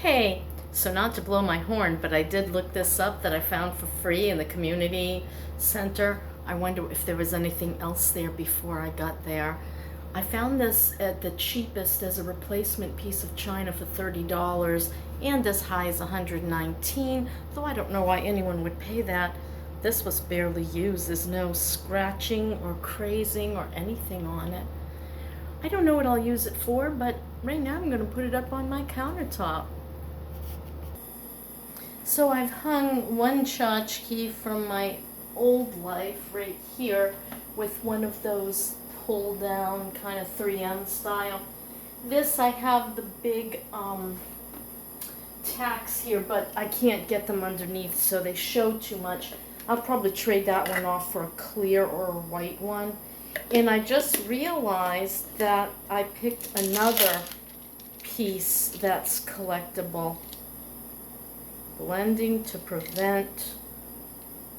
Hey, so not to blow my horn, but I did look this up that I found for free in the community center. I wonder if there was anything else there before I got there. I found this at the cheapest as a replacement piece of china for $30 and as high as $119, though I don't know why anyone would pay that. This was barely used. There's no scratching or crazing or anything on it. I don't know what I'll use it for, but right now I'm going to put it up on my countertop. So I've hung one tchotchke from my old life right here with one of those pull down kind of 3M style. This I have the big tacks here, but I can't get them underneath, so they show too much. I'll probably trade that one off for a clear or a white one. And I just realized that I picked another piece that's collectible. Blending to prevent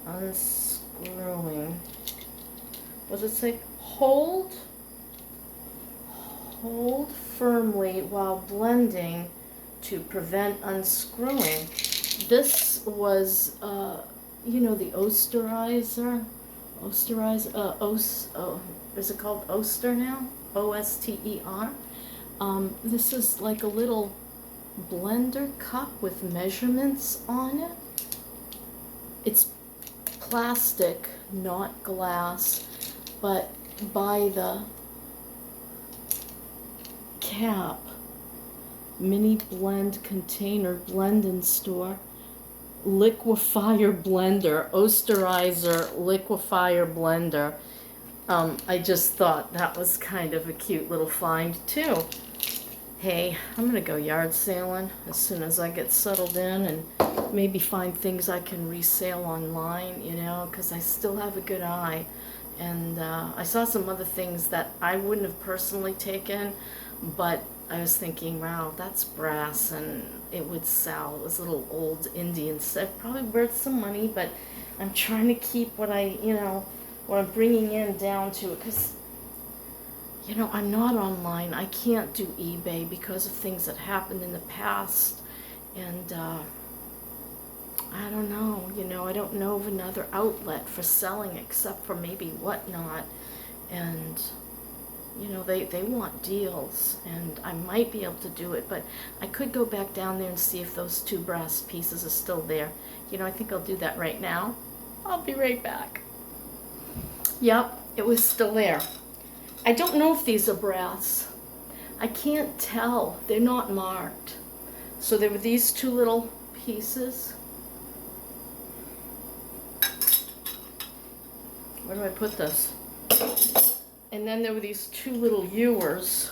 unscrewing. What does it say? Hold firmly while blending to prevent unscrewing. This was, the Osterizer. Is it called Oster now? O-S-T-E-R. This is like a little blender cup with measurements on it. It's plastic, not glass, but by the cap, mini blend container, blend and store, liquefier blender, Osterizer liquefier blender. I just thought that was kind of a cute little find too. Hey, I'm gonna go yard sailing as soon as I get settled in and maybe find things I can resale online, because I still have a good eye. And I saw some other things that I wouldn't have personally taken, but I was thinking, wow, that's brass and it would sell. It was little old Indian stuff, probably worth some money, but I'm trying to keep what what I'm bringing in down to it, because I'm not online. I can't do eBay because of things that happened in the past. And I don't know, I don't know of another outlet for selling except for maybe Whatnot. And, they want deals. And I might be able to do it, but I could go back down there and see if those two brass pieces are still there. I think I'll do that right now. I'll be right back. Yep, it was still there. I don't know if these are brass. I can't tell. They're not marked. So there were these two little pieces. Where do I put this? And then there were these two little ewers.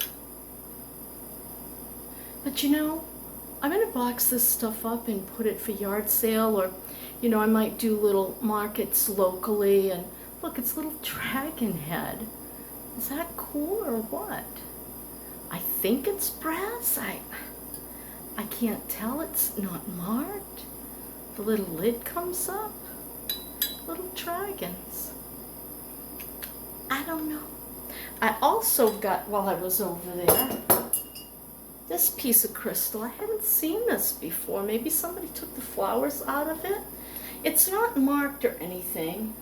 But I'm going to box this stuff up and put it for yard sale, or, I might do little markets locally. And look, it's a little dragon head. Is that cool or what? I think it's brass. I can't tell. It's not marked. The little lid comes up. Little dragons. I don't know. I also got, while I was over there, this piece of crystal. I haven't seen this before. Maybe somebody took the flowers out of it. It's not marked or anything.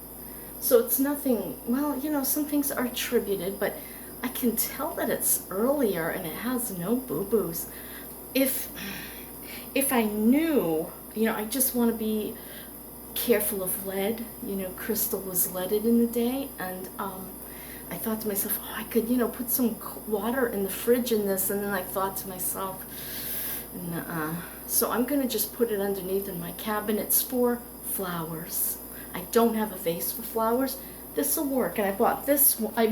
So it's nothing, well, some things are attributed, but I can tell that it's earlier and it has no boo-boos. If I knew, I just want to be careful of lead. Crystal was leaded in the day, and I thought to myself, I could, put some water in the fridge in this, and then I thought to myself, nuh-uh. So I'm going to just put it underneath in my cabinets for flowers. I don't have a vase for flowers. This will work. And I bought this one, I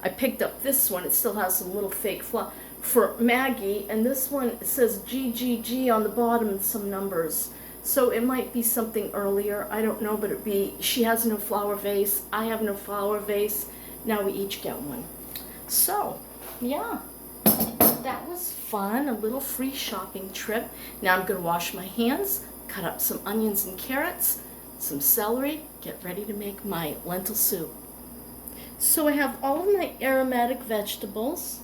picked up this one. It still has some little fake flower for Maggie. And this one, it says GGG on the bottom and some numbers. So it might be something earlier. I don't know, but she has no flower vase. I have no flower vase. Now we each get one. So, yeah. That was fun. A little free shopping trip. Now I'm going to wash my hands, cut up some onions and carrots, some celery, get ready to make my lentil soup. So I have all of my aromatic vegetables.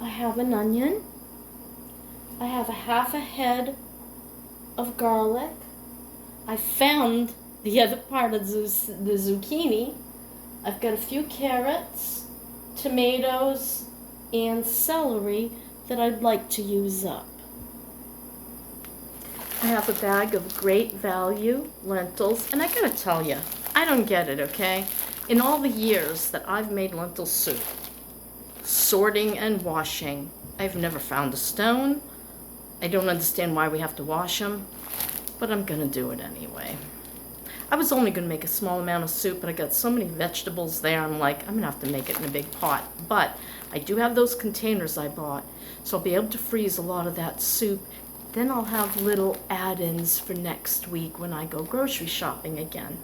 I have an onion, I have a half a head of garlic. I found the other part of the zucchini. I've got a few carrots, tomatoes, and celery that I'd like to use up. I have a bag of great value lentils, and I gotta tell you, I don't get it, okay? In all the years that I've made lentil soup, sorting and washing, I've never found a stone. I don't understand why we have to wash them, but I'm gonna do it anyway. I was only gonna make a small amount of soup, but I got so many vegetables there, I'm like, I'm gonna have to make it in a big pot. But I do have those containers I bought, so I'll be able to freeze a lot of that soup. Then I'll have little add-ins for next week when I go grocery shopping again.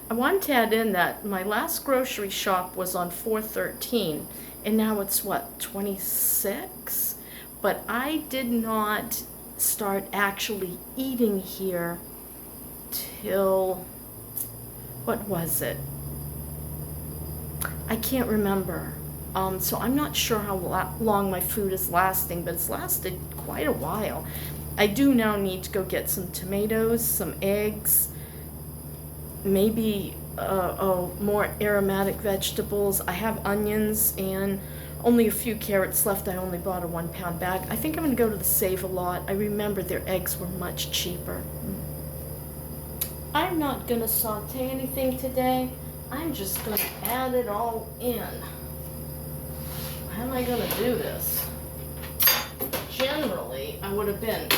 I wanted to add in that my last grocery shop was on 4/13, and now it's what, 26? But I did not start actually eating here till, what was it? I can't remember. So I'm not sure how long my food is lasting, but it's lasted quite a while. I do now need to go get some tomatoes, some eggs, maybe more aromatic vegetables. I have onions and only a few carrots left. I only bought a 1 pound bag. I think I'm going to go to the Save-A-Lot. I remember their eggs were much cheaper. I'm not going to saute anything today. I'm just going to add it all in. How am I going to do this? Generally, I would have been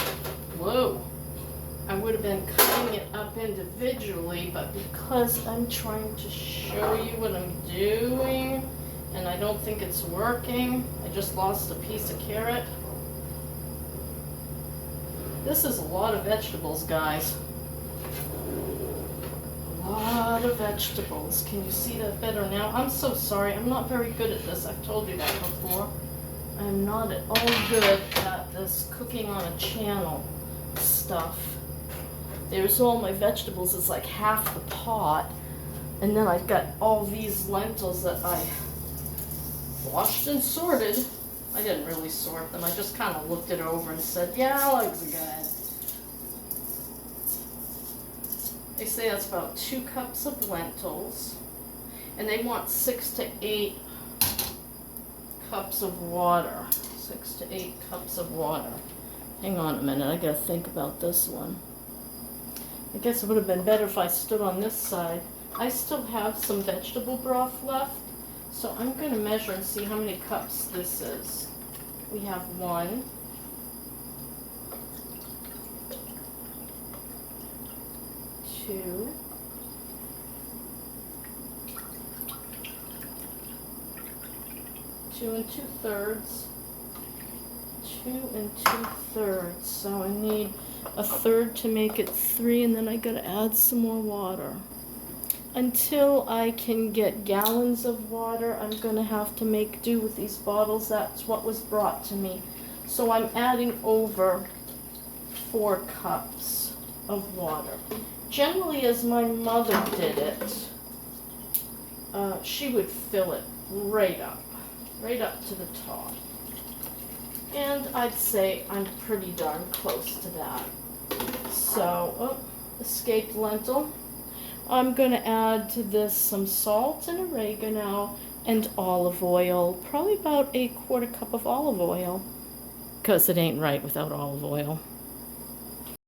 cutting it up individually, but because I'm trying to show you what I'm doing, and I don't think it's working, I just lost a piece of carrot. This is a lot of vegetables, guys. A lot of vegetables. Can you see that better now? I'm so sorry. I'm not very good at this. I've told you that before. I'm not at all good at this cooking on a channel stuff. There's all my vegetables. It's like half the pot. And then I've got all these lentils that I washed and sorted. I didn't really sort them. I just kind of looked it over and said, yeah, looks good. They say that's about 2 cups of lentils. And they want 6 to 8 cups of water. 6 to 8 cups of water. Hang on a minute, I gotta think about this one. I guess it would have been better if I stood on this side. I still have some vegetable broth left, so I'm gonna measure and see how many cups this is. We have 1, 2, 2 2/3, 2 2/3. So I need a third to make it 3, and then I gotta add some more water. Until I can get gallons of water, I'm gonna have to make do with these bottles. That's what was brought to me. So I'm adding over 4 cups of water. Generally, as my mother did it, she would fill it right up to the top. And I'd say I'm pretty darn close to that. So, escaped lentil. I'm going to add to this some salt and oregano and olive oil. Probably about a 1/4 cup of olive oil, because it ain't right without olive oil.